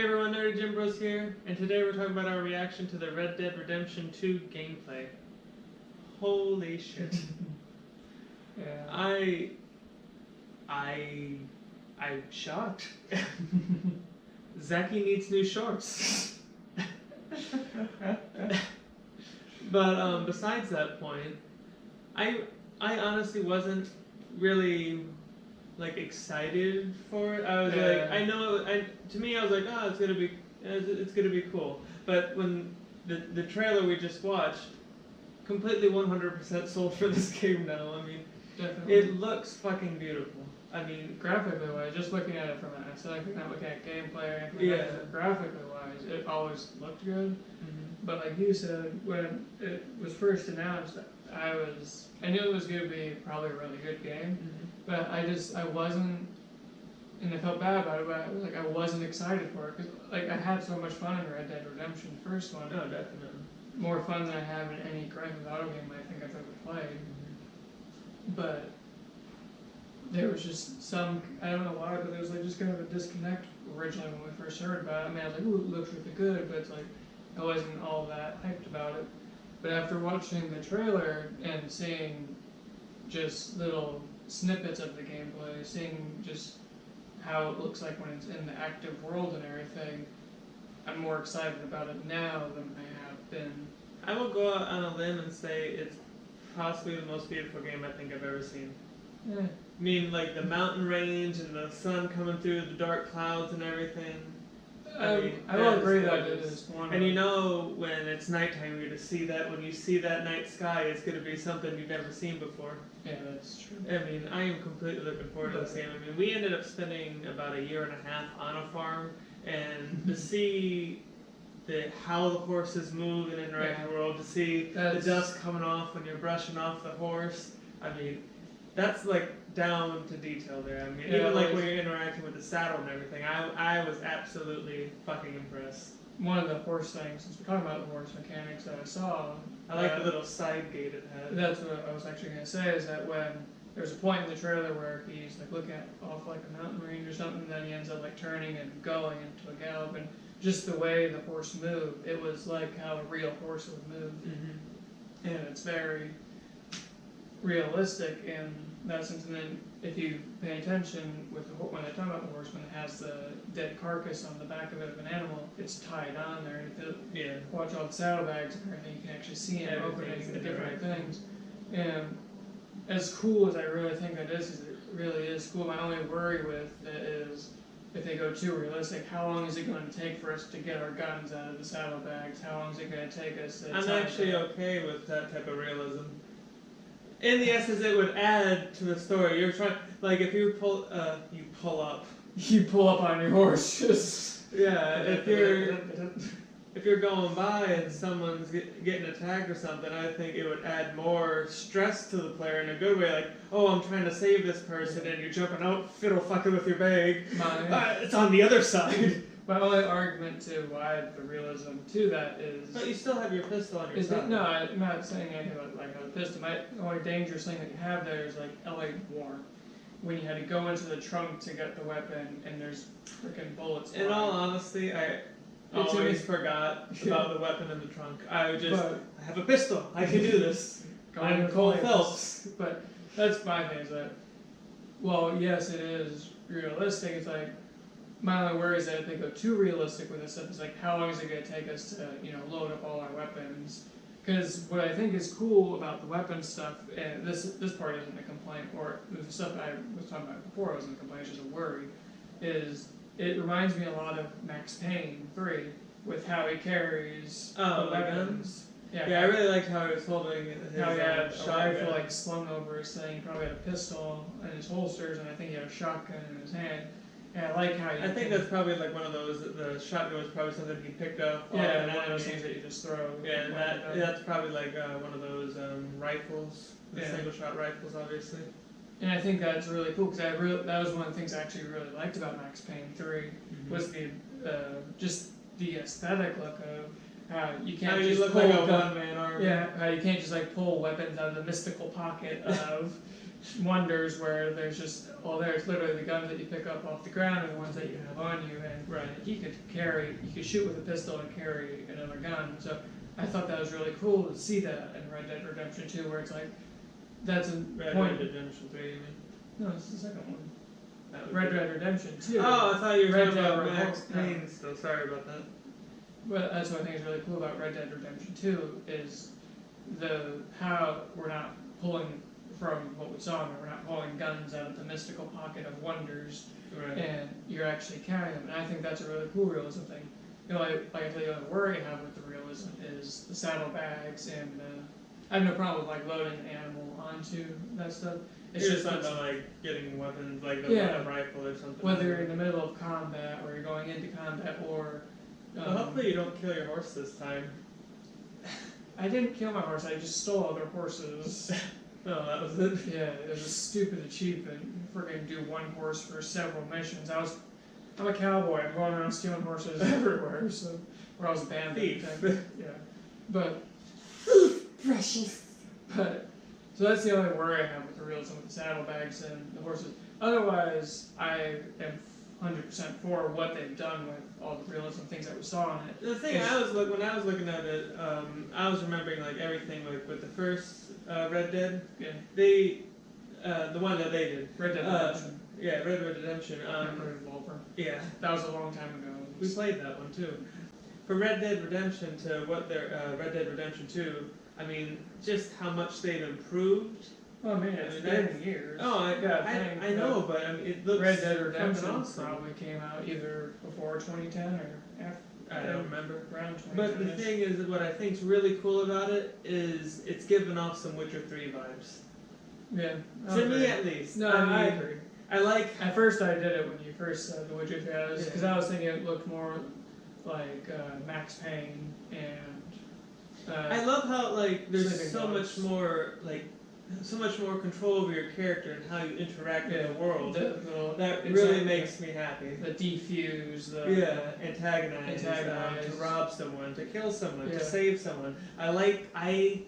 Hey everyone, nerdygymbros here, and today we're talking about our reaction to the Red Dead Redemption 2 gameplay. Holy shit. Yeah. I'm shocked. Zaki needs new shorts. But besides that point, I honestly wasn't really excited for it. I was to me I was like, oh, it's gonna be cool. But when the trailer we just watched, completely 100% sold for this game now. I mean, Definitely. it looks fucking beautiful. I mean, graphically wise, just looking at it from an aesthetic, not looking at gameplay or anything like that, graphically wise, it always looked good. Mm-hmm. But like you said, when it was first announced, I knew it was going to be probably a really good game, but I wasn't, and I felt bad about it, but I wasn't excited for it, because I had so much fun in Red Dead Redemption, the first one. Oh, definitely. More fun than I have in any Grand Theft Auto game I think I've ever played. But there was just I don't know why, but there was just kind of a disconnect originally when we first heard about it. I mean, I was like, ooh, it looks really good, but it's I wasn't all that hyped about it. But after watching the trailer and seeing just little snippets of the gameplay, seeing just how it looks like when it's in the active world and everything, I'm more excited about it now than I have been. I will go out on a limb and say it's possibly the most beautiful game I think I've ever seen. Yeah. I mean, the mountain range and the sun coming through the dark clouds and everything. I will agree that it is one. And you know, when it's nighttime, you're to see that. When you see that night sky, it's going to be something you've never seen before. Yeah, that's true. I mean, I am completely looking forward to this game. I mean, we ended up spending about 1.5 years on a farm, and to see how the horses move and interact in the world, to see the dust coming off when you're brushing off the horse. I mean, that's down to detail there. I mean, even when you're interacting with the saddle and everything, I was absolutely fucking impressed. One of the horse things, since we're talking about the horse mechanics that I saw, I like the little side gate it had. That's what I was actually going to say, is that when there's a point in the trailer where he's looking off a mountain range or something, and then he ends up turning and going into a gallop, and just the way the horse moved, it was like how a real horse would move. Mm-hmm. And it's very realistic in that sense. And then if you pay attention with when they talk about the horse, when it has the dead carcass on the back of it of an animal, it's tied on there. And if you watch all the saddlebags and everything, you can actually see him opening the different things. And as cool as I really think that is, it really is cool. My only worry with it is if they go too realistic, how long is it going to take for us to get our guns out of the saddlebags? How long is it going to take us to... I'm actually okay with that type of realism. In the essence, it would add to the story. You're trying, if you pull up. You pull up on your horse, just... Yeah, if you're going by and someone's getting attacked or something, I think it would add more stress to the player in a good way. Oh, I'm trying to save this person, and you're jumping out, fiddle fucking with your bag. It's on the other side. My only argument to why the realism to that is... But you still have your pistol on your side. No, I'm not saying anything about a pistol. The only dangerous thing that you have there is LA War, when you had to go into the trunk to get the weapon, and there's freaking bullets flying. In all honesty, I always forgot about the weapon in the trunk. I have a pistol. I can do this. I'm Cole Phelps. But that's my thing, is that, well, yes, it is realistic. It's my only worry is that if they go too realistic with this stuff, it's how long is it going to take us to, load up all our weapons? Because what I think is cool about the weapon stuff, and this part isn't a complaint, or the stuff I was talking about before wasn't a complaint, it's just a worry, is it reminds me a lot of Max Payne 3 with how he carries the weapons. Yeah, I really liked how he was holding his how he had a rifle slung over his thing. He probably had a pistol in his holsters, and I think he had a shotgun in his hand. Yeah, I like how I think that's probably one of those, the shotgun was probably something he picked up. Yeah, one of those things that you just throw. Yeah, and that's probably one of those rifles, the single shot rifles, obviously. And I think that's really cool, because that was one of the things I actually really liked about Max Payne 3, was the just the aesthetic look of how you How can't you just look pull like a gun- one-man army. yeah, how you can't just like pull weapons out of the mystical pocket of Wonders, where there's just there's literally the guns that you pick up off the ground and the ones that you have on you, and Right. you could shoot with a pistol and carry another gun. So I thought that was really cool to see that in Red Dead Redemption 2, where it's like that's a Red point. Dead Redemption 3, you mean? No, it's the second one. That would Red be- Dead Redemption 2. Oh, I thought you were Red talking Dead about Max Revolt. Payne still. Sorry about that. But that's what I think is really cool about Red Dead Redemption 2 is how we're not pulling from what we saw, we're not pulling guns out of the mystical pocket of Wonders, Right. and you're actually carrying them. And I think that's a really cool realism thing. You know, like I tell you, the only worry I have with the realism is the saddlebags, and I have no problem with like loading an animal onto that stuff. It's You're just talking that about like getting weapons, like Yeah. a rifle or something. whether you're in the middle of combat or you're going into combat or. Well, hopefully you don't kill your horse this time. I didn't kill my horse. I just stole other horses. No, that was it. Yeah, it was a stupid achievement. Freaking do one horse for several missions. I'm a cowboy. I'm going around stealing horses everywhere. So, or I was a bandit. Thief. Yeah, but precious. But so that's the only worry I have with the realism with the saddlebags and the horses. Otherwise, I am 100% for what they've done with all the realism things that we saw in it. The thing It's- when I was looking at it, I was remembering like everything like with the first Red Dead. Yeah, They, the one that they did. Red Dead Redemption. Yeah, Red Dead Redemption. Revolver. Yeah, That was a long time ago. we played that one too. For Red Dead Redemption to what their Red Dead Redemption 2, I mean, just how much they've improved. Oh man, it's I mean, been years. Oh, Yeah, I know, but I mean, it looks Red Dead fucking Redemption awesome. probably came out either before 2010 or after. I don't remember. Around 2010. But the thing is, that what I think's really cool about it is it's given off some Witcher 3 vibes. Yeah. To me, at least. No, I I mean, agree. I like. At first, I did it when you first said The Witcher 3, because Yeah. I was thinking it looked more like Max Payne and. I love how like there's Sleeping so Dogs. much more control over your character and how you interact Yeah, with the world. That exactly. really makes me happy. The defuse, Antagonize, Antagonize. to rob someone, to kill someone, Yeah. to save someone. I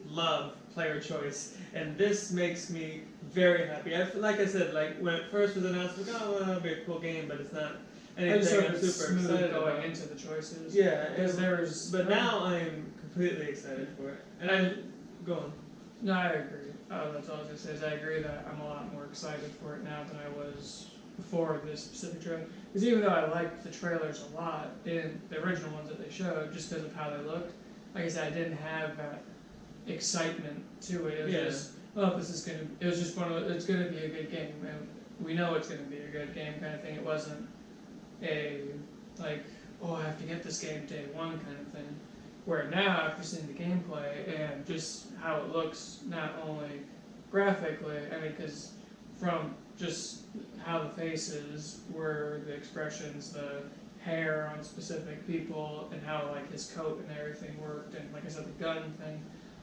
love player choice, and this makes me very happy. Like I said, like when it first was announced, like, oh, well, that'll be a cool game, but it's not I just anything hope I'm it's super smooth excited going about. into the choices. Yeah, Because there's. but now I'm completely excited for it. And I'm going. No, I agree. That's all I was gonna say. Is I agree that I'm a lot more excited for it now than I was before this specific trailer. Because even though I liked the trailers a lot, in the original ones that they showed, just because of how they looked, like I said, I didn't have that excitement to it. It was Yeah. just, oh, this is gonna. It was just it's gonna be a good game, and we know it's gonna be a good game kind of thing. It wasn't a like, oh, I have to get this game day one kind of thing. Where now, after seeing the gameplay and just how it looks, not only graphically, I mean, because from just how the faces were, the expressions, the hair on specific people, and how like his coat and everything worked, and like I said, the gun thing,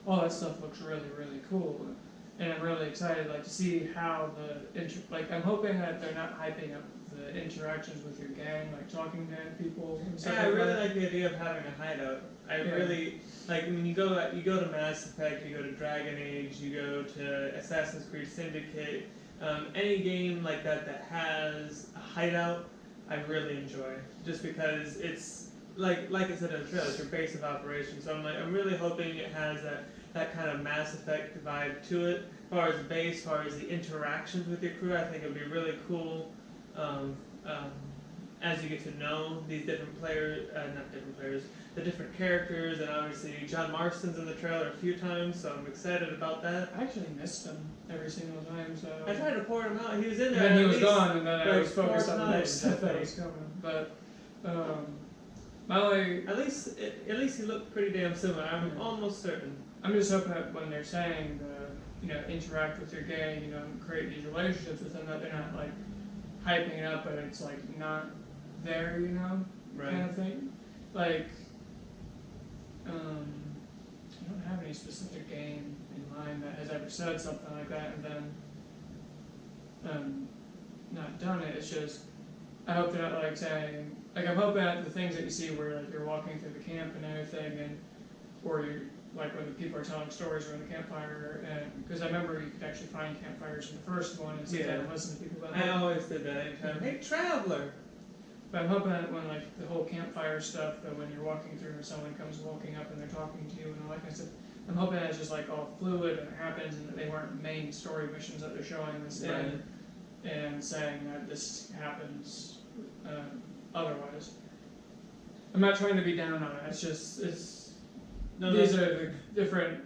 all that stuff looks really, really cool. And I'm really excited, like, to see how I'm hoping that they're not hyping up the interactions with your gang, like talking to people and stuff Yeah, I like really that. like the idea of having a hideout. I Yeah. really like when you go to Mass Effect, you go to Dragon Age, you go to Assassin's Creed Syndicate, any game like that that has a hideout, I really enjoy. Just because it's like I said in the trailer, it's your base of operations. So I'm really hoping it has that kind of Mass Effect vibe to it. As far as base, as far as the interactions with your crew, I think it would be really cool. As you get to know these different players, the different characters, and obviously John Marston's in the trailer a few times, so I'm excited about that. I actually missed him every single time, so. I tried to pour him out. He was in And there. then he at was least, gone, and then I like, was focused 4 on the times, next stuff I that think. was coming. But, my only, At least he looked pretty damn similar. I'm Yeah. almost certain. I'm just hoping that when they're saying interact with your gang, create these relationships with them, that they're not like hyping it up, but it's like not there, kind of thing. Like, I don't have any specific game in mind that has ever said something like that and then not done it. It's just, I hope they're not like saying, like I'm hoping that the things that you see where like you're walking through the camp and everything, and or you like when the people are telling stories around the campfire, and because I remember you could actually find campfires in the first one and sit down and listen to people. I always did that anytime. Hey, traveler. But I'm hoping that when like the whole campfire stuff, that when you're walking through and someone comes walking up and they're talking to you and all that kind of stuff, I'm hoping it's just like all fluid and it happens and that they weren't main story missions that they're showing this thing and saying that this happens otherwise. I'm not trying to be down on it. It's just these are the different.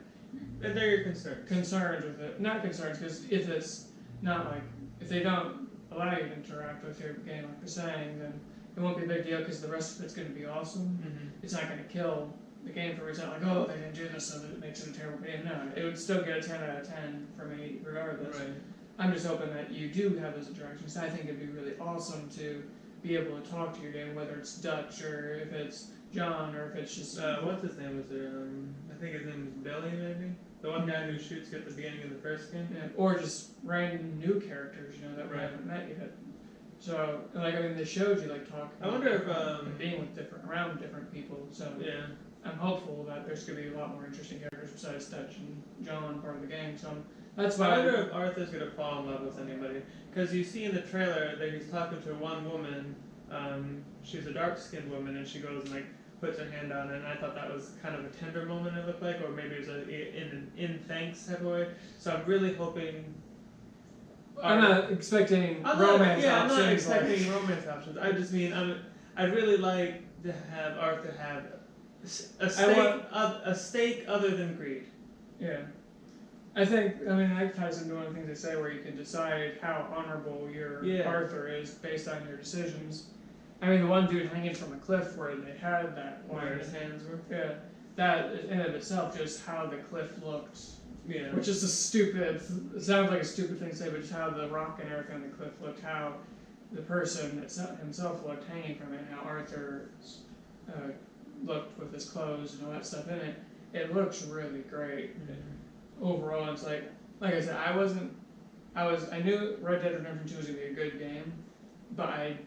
And they're your concerns. Concerns with it, not concerns, because if it's not like if they don't allow you to interact with your game like they're saying, then it won't be a big deal because the rest of it's going to be awesome. Mm-hmm. It's not going to kill the game for it's not like, oh, they didn't do this so that it makes it a terrible game. No, it would still get a 10 out of 10 for me regardless. Right. I'm just hoping that you do have those interactions. I think it'd be really awesome to be able to talk to your game, whether it's Dutch or if it's John or if it's just what's his name? Was there? I think his name is Billy, maybe. The one guy who shoots you at the beginning of the first game. Yeah, or just random new characters, you know, that we haven't met yet. So, like, I mean, they showed you like talking. I wonder if being with around different people. So yeah, I'm hopeful that there's going to be a lot more interesting characters besides Dutch and John part of the game. So that's why I wonder if Arthur's gonna fall in love with anybody, because you see in the trailer that he's talking to one woman. She's a dark-skinned woman, and she goes and like puts her hand on it, and I thought that was kind of a tender moment. It looked like, or maybe it was in thanks type of way. So I'm really hoping. I'm not expecting romance options. Yeah, I'm not expecting romance options. I just mean I'd really like to have Arthur have a stake other than greed. Yeah. I think, I mean, that ties into one of the things they say where you can decide how honorable your Arthur is based on your decisions. I mean, the one dude hanging from a cliff where they had that where his hands were. Yeah. That in and of itself, just how the cliff looked. Yeah. Which is it sounds like a stupid thing to say, but just how the rock and everything on the cliff looked, how the person himself looked hanging from it, and how Arthur looked with his clothes and all that stuff in it. It looks really great. Mm-hmm. Overall, it's like I said, I knew Red Dead Redemption 2 was going to be a good game, but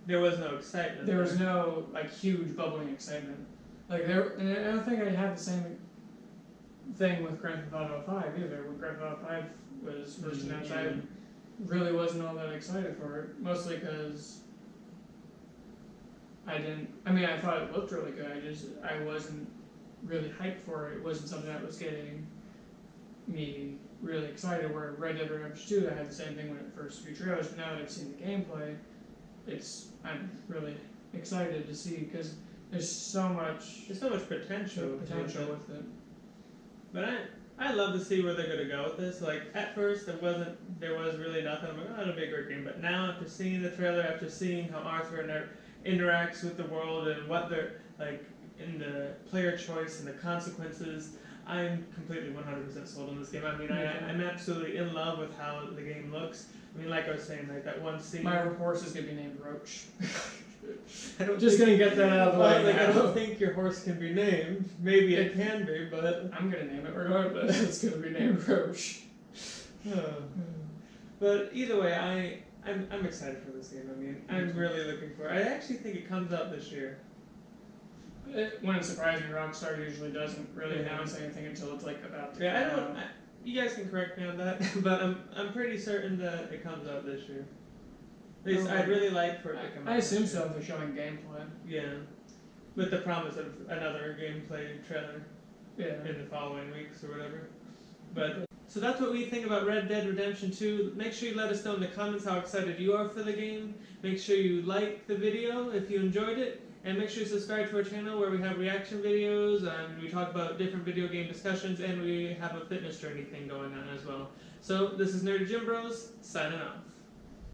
there was no excitement. There was no, like, huge bubbling excitement. Like, and I don't think I had the same thing with Grand Theft Auto 5 either. When Grand Theft Auto 5 was first announced, I really wasn't all that excited for it, mostly because I thought it looked really good, I wasn't really hyped for it. It wasn't something that was getting me really excited, where Red Dead Redemption 2, I had the same thing when it first few trailers, but now that I've seen the gameplay, I'm really excited to see, because there's so much potential with it. But I love to see where they're going to go with this. Like, at first, there was really nothing. I'm like, oh, it'll be a great game. But now, after seeing the trailer, after seeing how Arthur interacts with the world and what they're, like, in the player choice and the consequences, I'm completely 100% sold on this game. I mean, I'm absolutely in love with how the game looks. I mean, like I was saying, like that one scene. My horse is going to be named Roach. Just going to get that out of the way. Like, I don't think your horse can be named. Maybe it can be, but I'm going to name it regardless. It's going to be named Roach. But either way, I'm excited for this game. I mean, I'm really looking for it. I actually think it comes out this year. It wouldn't surprise me. Rockstar usually doesn't really announce anything until it's like about to come out. You guys can correct me on that, but I'm pretty certain that it comes out this year. At least I'd really like for it to come out. I assume so if they're showing gameplay. Yeah, with the promise of another gameplay trailer. Yeah. In the following weeks or whatever. But so that's what we think about Red Dead Redemption 2. Make sure you let us know in the comments how excited you are for the game. Make sure you like the video if you enjoyed it. And make sure you subscribe to our channel where we have reaction videos and we talk about different video game discussions, and we have a fitness journey thing going on as well. So this is Nerdy Gym Bros signing off.